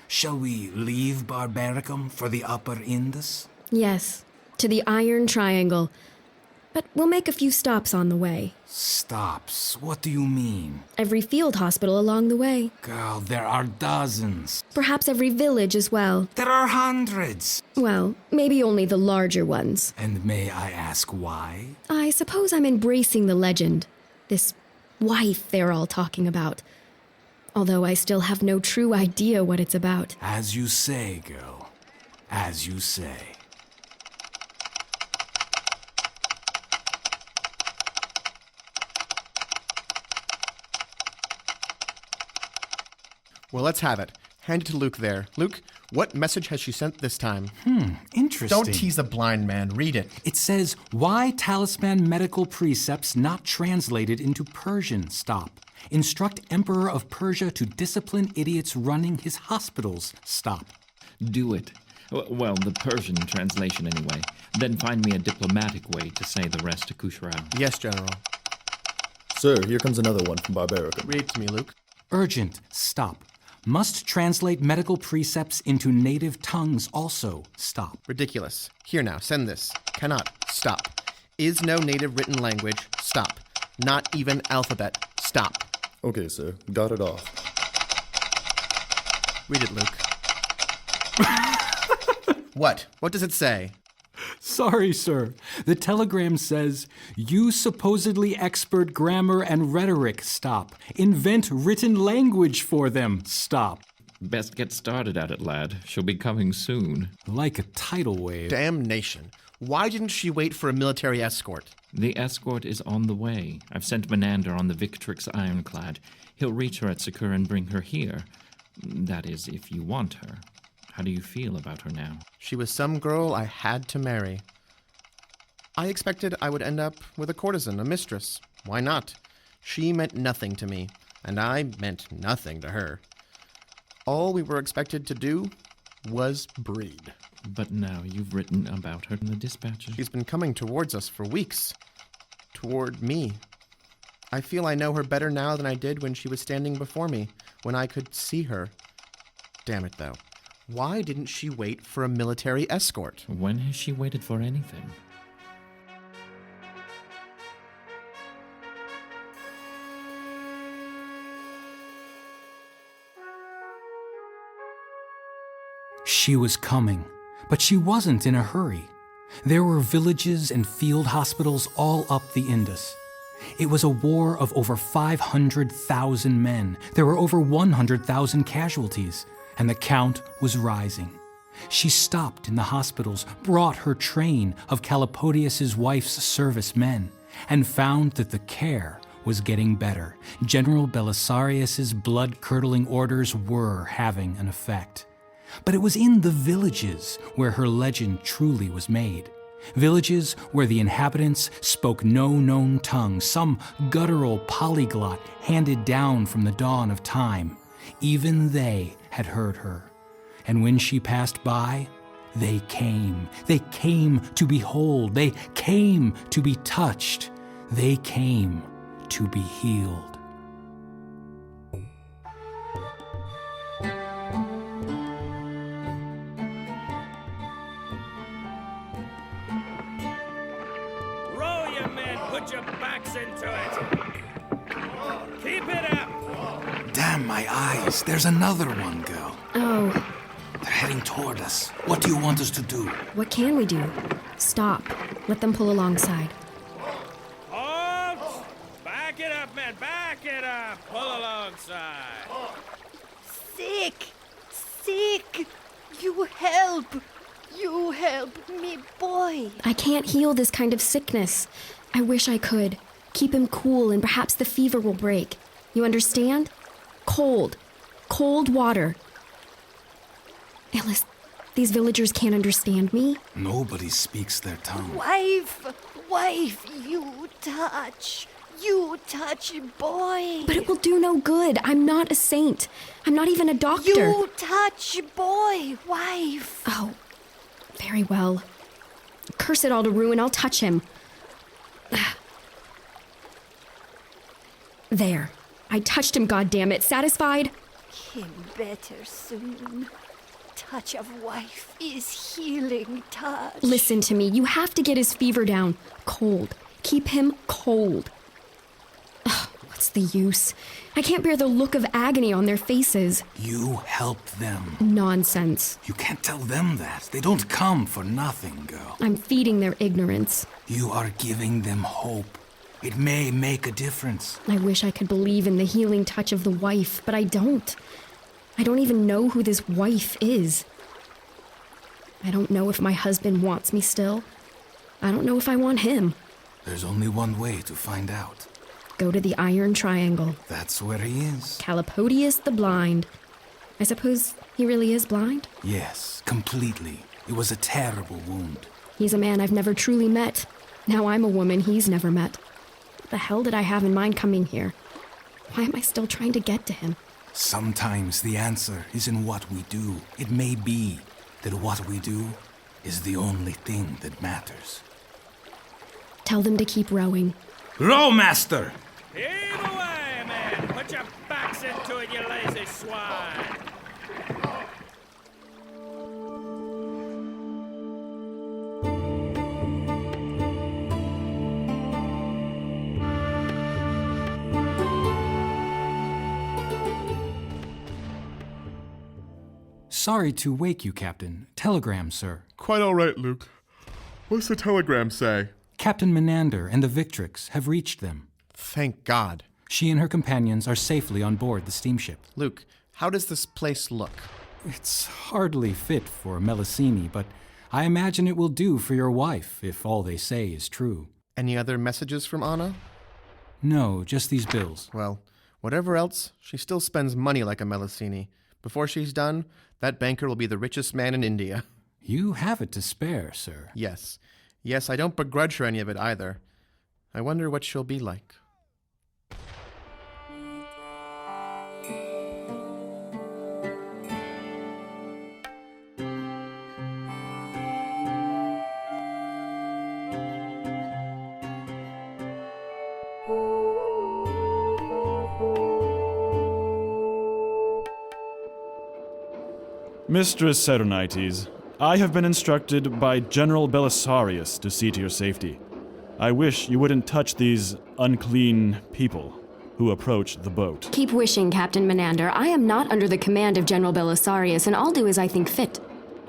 Speaker 9: shall we leave Barbaricum for the Upper Indus?
Speaker 10: Yes, to the Iron Triangle. But we'll make a few stops on the way.
Speaker 9: Stops? What do you mean?
Speaker 10: Every field hospital along the way.
Speaker 9: Girl, there are dozens.
Speaker 10: Perhaps every village as well.
Speaker 9: There are hundreds.
Speaker 10: Well, maybe only the larger ones.
Speaker 9: And may I ask why?
Speaker 10: I suppose I'm embracing the legend. This wife they're all talking about. Although I still have no true idea what it's about.
Speaker 9: As you say, girl. As you say.
Speaker 14: Well, let's have it. Hand it to Luke there. Luke, what message has she sent this time?
Speaker 9: Interesting.
Speaker 14: Don't tease the blind man. Read it.
Speaker 6: It says, why talisman medical precepts not translated into Persian? Stop. Instruct Emperor of Persia to discipline idiots running his hospitals. Stop.
Speaker 13: Do it. Well, the Persian translation anyway. Then find me a diplomatic way to say the rest to Khusrau.
Speaker 14: Yes, General.
Speaker 11: Sir, here comes another one from Barbaricum.
Speaker 14: Read it to me, Luke.
Speaker 6: Urgent. Stop. Must translate medical precepts into native tongues also. Stop.
Speaker 14: Ridiculous. Here now, send this. Cannot. Stop. Is no native written language. Stop. Not even alphabet. Stop.
Speaker 11: Okay, sir. Got it off.
Speaker 14: Read it, Luke. What? What does it say?
Speaker 6: Sorry, sir. The telegram says, you supposedly expert grammar and rhetoric. Stop. Invent written language for them. Stop.
Speaker 13: Best get started at it, lad. She'll be coming soon.
Speaker 6: Like a tidal wave.
Speaker 14: Damnation. Why didn't she wait for a military escort?
Speaker 13: The escort is on the way. I've sent Menander on the Victrix ironclad. He'll reach her at Sakura and bring her here. That is, if you want her. How do you feel about her now?
Speaker 14: She was some girl I had to marry. I expected I would end up with a courtesan, a mistress. Why not? She meant nothing to me, and I meant nothing to her. All we were expected to do was breed.
Speaker 15: But now you've written about her in the dispatches.
Speaker 14: She's been coming towards us for weeks. Toward me. I feel I know her better now than I did when she was standing before me, when I could see her. Damn it, though. Why didn't she wait for a military escort?
Speaker 15: When has she waited for anything?
Speaker 6: She was coming, but she wasn't in a hurry. There were villages and field hospitals all up the Indus. It was a war of over 500,000 men. There were over 100,000 casualties, and the count was rising. She stopped in the hospitals, brought her train of Calipodius's wife's service men, and found that the care was getting better. General Belisarius's blood-curdling orders were having an effect. But it was in the villages where her legend truly was made. Villages where the inhabitants spoke no known tongue, some guttural polyglot handed down from the dawn of time. Even they had heard her. And when she passed by, they came. They came to behold. They came to be touched. They came to be healed.
Speaker 13: Put your backs into it. Keep it up.
Speaker 9: Damn my eyes. There's another one, girl.
Speaker 10: Oh.
Speaker 9: They're heading toward us. What do you want us to do?
Speaker 10: What can we do? Stop. Let them pull alongside.
Speaker 13: Halt! Back it up, man. Back it up. Pull alongside.
Speaker 16: Sick. Sick. You help. You help me, boy.
Speaker 10: I can't heal this kind of sickness. I wish I could. Keep him cool and perhaps the fever will break. You understand? Cold. Cold water. Ellis, these villagers can't understand me.
Speaker 9: Nobody speaks their tongue.
Speaker 16: Wife, you touch. You touch, boy.
Speaker 10: But it will do no good. I'm not a saint. I'm not even a doctor.
Speaker 16: You touch, boy, wife.
Speaker 10: Oh, very well. Curse it all to ruin, I'll touch him. There. I touched him, goddammit. Satisfied?
Speaker 16: Him better soon. Touch of wife is healing touch.
Speaker 10: Listen to me. You have to get his fever down. Cold. Keep him cold. Ugh, what's the use? I can't bear the look of agony on their faces.
Speaker 9: You helped them.
Speaker 10: Nonsense.
Speaker 9: You can't tell them that. They don't come for nothing, girl.
Speaker 10: I'm feeding their ignorance.
Speaker 9: You are giving them hope. It may make a difference.
Speaker 10: I wish I could believe in the healing touch of the wife, but I don't. I don't even know who this wife is. I don't know if my husband wants me still. I don't know if I want him.
Speaker 9: There's only one way to find out.
Speaker 10: Go to the Iron Triangle.
Speaker 9: That's where he is.
Speaker 10: Calipodius the Blind. I suppose he really is blind?
Speaker 9: Yes, completely. It was a terrible wound.
Speaker 10: He's a man I've never truly met. Now I'm a woman he's never met. What the hell did I have in mind coming here? Why am I still trying to get to him?
Speaker 9: Sometimes the answer is in what we do. It may be that what we do is the only thing that matters.
Speaker 10: Tell them to keep rowing.
Speaker 9: Row, master!
Speaker 13: Heave away, man. Put your backs into it, you lazy swine.
Speaker 6: Sorry to wake you, Captain. Telegram, sir.
Speaker 8: Quite all right, Luke. What's the telegram say?
Speaker 6: Captain Menander and the Victrix have reached them.
Speaker 14: Thank God.
Speaker 6: She and her companions are safely on board the steamship.
Speaker 14: Luke, how does this place look?
Speaker 6: It's hardly fit for Melusine, but I imagine it will do for your wife, if all they say is true.
Speaker 14: Any other messages from Anna?
Speaker 6: No, just these bills.
Speaker 14: Well, whatever else, she still spends money like a Melusine. Before she's done, that banker will be the richest man in India.
Speaker 6: You have it to spare, sir.
Speaker 14: Yes. Yes, I don't begrudge her any of it either. I wonder what she'll be like.
Speaker 17: Mistress Serenites, I have been instructed by General Belisarius to see to your safety. I wish you wouldn't touch these unclean people who approach the boat.
Speaker 10: Keep wishing, Captain Menander. I am not under the command of General Belisarius, and I'll do as I think fit.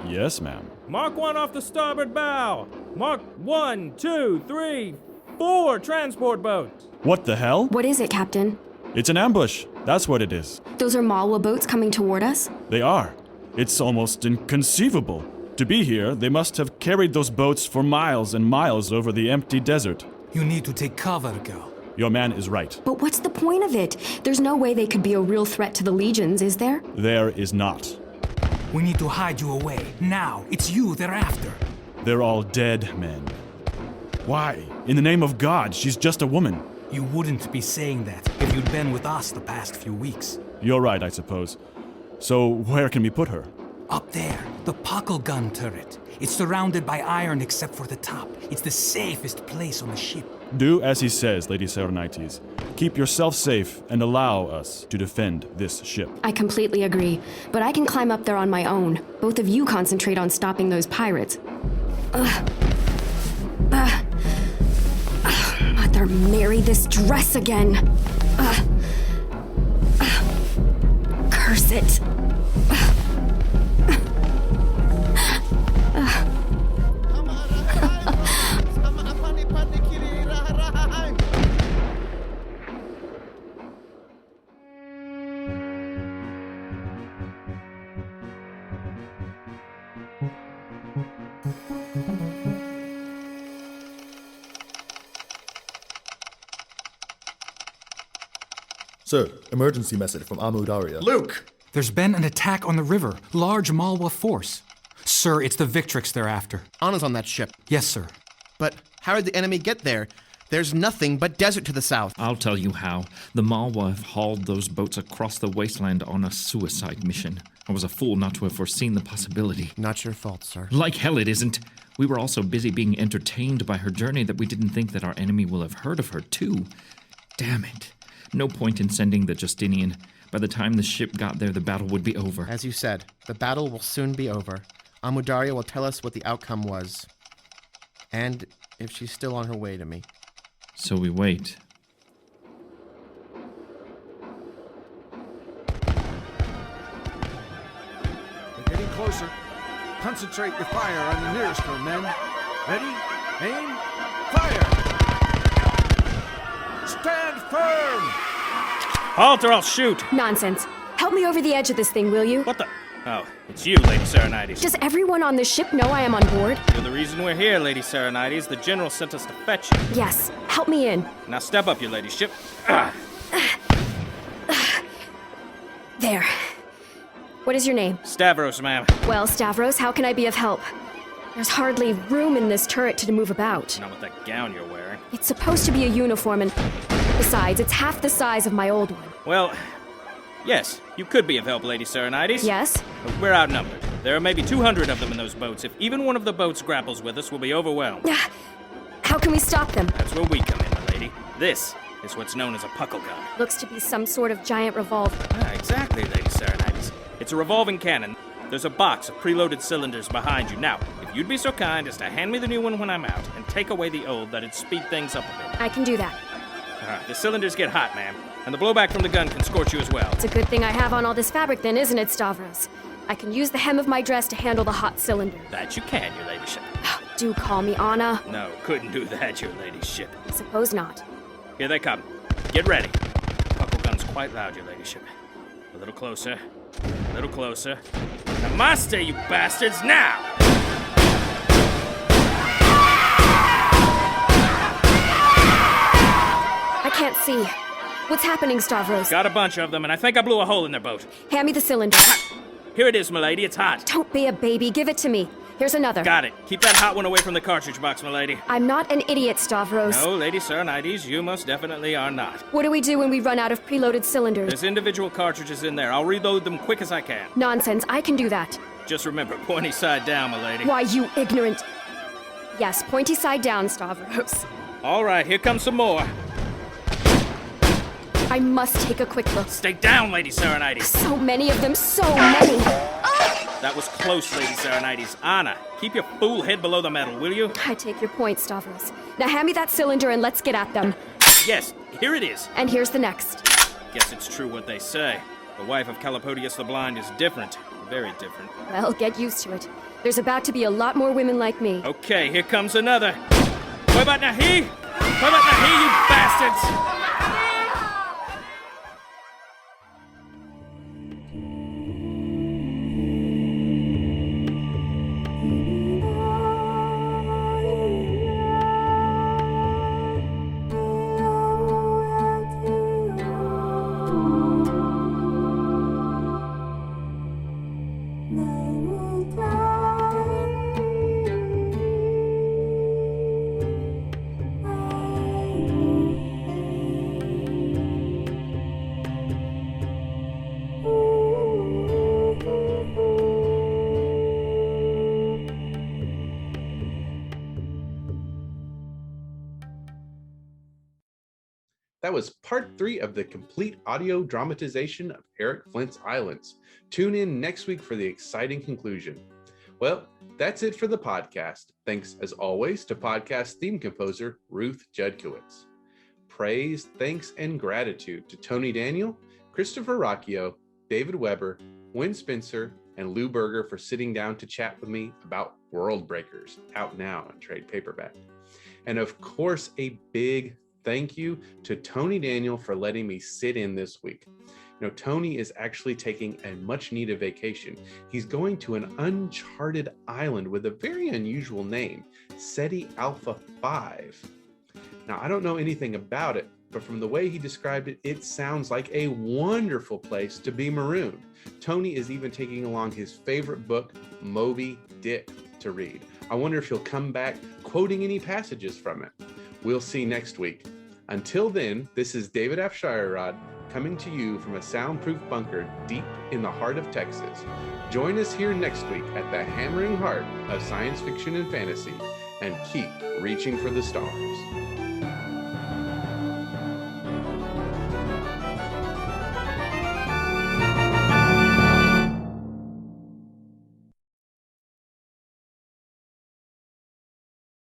Speaker 17: Yes, ma'am.
Speaker 18: Mark 1 off the starboard bow. Mark 1, 2, 3, 4 transport boats.
Speaker 17: What the hell?
Speaker 10: What is it, Captain?
Speaker 17: It's an ambush. That's what it is.
Speaker 10: Those are Malwa boats coming toward us?
Speaker 17: They are. It's almost inconceivable. To be here, they must have carried those boats for miles and miles over the empty desert.
Speaker 9: You need to take cover, girl.
Speaker 17: Your man is right.
Speaker 10: But what's the point of it? There's no way they could be a real threat to the legions, is there?
Speaker 17: There is not.
Speaker 9: We need to hide you away. Now, it's you they're after.
Speaker 17: They're all dead men. Why? In the name of God, she's just a woman.
Speaker 9: You wouldn't be saying that if you'd been with us the past few weeks.
Speaker 17: You're right, I suppose. So where can we put her?
Speaker 9: Up there, the puckle gun turret. It's surrounded by iron except for the top. It's the safest place on the ship.
Speaker 17: Do as he says, Lady Serenites. Keep yourself safe and allow us to defend this ship.
Speaker 10: I completely agree, but I can climb up there on my own. Both of you concentrate on stopping those pirates. Mother Mary, this dress again. Curse it.
Speaker 11: Sir, emergency message from Amu Daria.
Speaker 14: Luke!
Speaker 6: There's been an attack on the river. Large Malwa force. Sir, it's the Victrix they're after.
Speaker 14: Anna's on that ship.
Speaker 6: Yes, sir.
Speaker 14: But how did the enemy get there? There's nothing but desert to the south.
Speaker 13: I'll tell you how. The Malwa have hauled those boats across the wasteland on a suicide mission. I was a fool not to have foreseen the possibility.
Speaker 14: Not your fault, sir.
Speaker 13: Like hell it isn't. We were all so busy being entertained by her journey that we didn't think that our enemy will have heard of her, too. Damn it. No point in sending the Justinian. By the time the ship got there, the battle would be over.
Speaker 14: As you said, the battle will soon be over. Amu Daria will tell us what the outcome was. And if she's still on her way to me.
Speaker 13: So we wait.
Speaker 7: We're getting closer. Concentrate your fire on the nearest one, men. Ready? Aim. Fire! Stand firm!
Speaker 18: Halt or I'll shoot!
Speaker 10: Nonsense. Help me over the edge of this thing, will you?
Speaker 18: What the? Oh, it's you, Lady Serenites.
Speaker 10: Does everyone on this ship know I am on board?
Speaker 18: You're the reason we're here, Lady Serenites. The General sent us to fetch you.
Speaker 10: Yes. Help me in.
Speaker 18: Now step up, your ladyship.
Speaker 10: There. What is your name?
Speaker 18: Stavros, ma'am.
Speaker 10: Well, Stavros, how can I be of help? There's hardly room in this turret to move about.
Speaker 18: Not with that gown you're wearing.
Speaker 10: It's supposed to be a uniform, and besides, it's half the size of my old one.
Speaker 18: Well, yes, you could be of help, Lady Serenites.
Speaker 10: Yes?
Speaker 18: But we're outnumbered. There are maybe 200 of them in those boats. If even one of the boats grapples with us, we'll be overwhelmed.
Speaker 10: How can we stop them?
Speaker 18: That's where we come in, my lady. This is what's known as a puckle gun.
Speaker 10: Looks to be some sort of giant revolver.
Speaker 18: Exactly, Lady Serenites. It's a revolving cannon. There's a box of preloaded cylinders behind you. Now, if you'd be so kind as to hand me the new one when I'm out, and take away the old, that'd speed things up a bit.
Speaker 10: I can do that.
Speaker 18: The cylinders get hot, ma'am, and the blowback from the gun can scorch you as well.
Speaker 10: It's a good thing I have on all this fabric then, isn't it, Stavros? I can use the hem of my dress to handle the hot cylinder.
Speaker 18: That you can, your ladyship.
Speaker 10: Do call me Anna.
Speaker 18: No, couldn't do that, your ladyship.
Speaker 10: I suppose not.
Speaker 18: Here they come. Get ready. Puckle gun's quite loud, your ladyship. A little closer. A little closer. Namaste, you bastards, now!
Speaker 10: I can't see. What's happening, Stavros?
Speaker 18: Got a bunch of them, and I think I blew a hole in their boat.
Speaker 10: Hand me the cylinder.
Speaker 18: Here it is, milady. It's hot.
Speaker 10: Don't be a baby. Give it to me. Here's another.
Speaker 18: Got it. Keep that hot one away from the cartridge box, milady.
Speaker 10: I'm not an idiot, Stavros.
Speaker 18: No, Lady Saranides, you most definitely are not.
Speaker 10: What do we do when we run out of preloaded cylinders?
Speaker 18: There's individual cartridges in there. I'll reload them quick as I can.
Speaker 10: Nonsense. I can do that.
Speaker 18: Just remember, pointy side down, milady.
Speaker 10: Why, you ignorant... Yes, pointy side down, Stavros.
Speaker 18: All right, here comes some more.
Speaker 10: I must take a quick look.
Speaker 18: Stay down, Lady Saranides.
Speaker 10: So many of them, so many.
Speaker 18: That was close, Lady Saranides. Anna, keep your fool head below the metal, will you?
Speaker 10: I take your point, Stavros. Now hand me that cylinder and let's get at them.
Speaker 18: Yes, here it is.
Speaker 10: And here's the next.
Speaker 18: Guess it's true what they say. The wife of Calipodius the Blind is different. Very different.
Speaker 10: Well, get used to it. There's about to be a lot more women like me.
Speaker 18: Okay, here comes another. What about Nahi? What about Nahi, you bastards?
Speaker 2: That was part 3 of the complete audio dramatization of Eric Flint's Islands. Tune in next week for the exciting conclusion. Well, that's it for the podcast. Thanks, as always, to podcast theme composer Ruth Judkowitz. Praise, thanks, and gratitude to Tony Daniel, Christopher Ruocchio, David Weber, Wen Spencer, and Lou Berger for sitting down to chat with me about World Breakers, out now in trade paperback. And of course, a big thank you to Tony Daniel for letting me sit in this week. You know, Tony is actually taking a much needed vacation. He's going to an uncharted island with a very unusual name, Ceti Alpha 5. Now, I don't know anything about it, but from the way he described it, it sounds like a wonderful place to be marooned. Tony is even taking along his favorite book, Moby Dick, to read. I wonder if he'll come back quoting any passages from it. We'll see next week. Until then, this is David Afshirerod coming to you from a soundproof bunker deep in the heart of Texas. Join us here next week at the hammering heart of science fiction and fantasy, and keep reaching for the stars.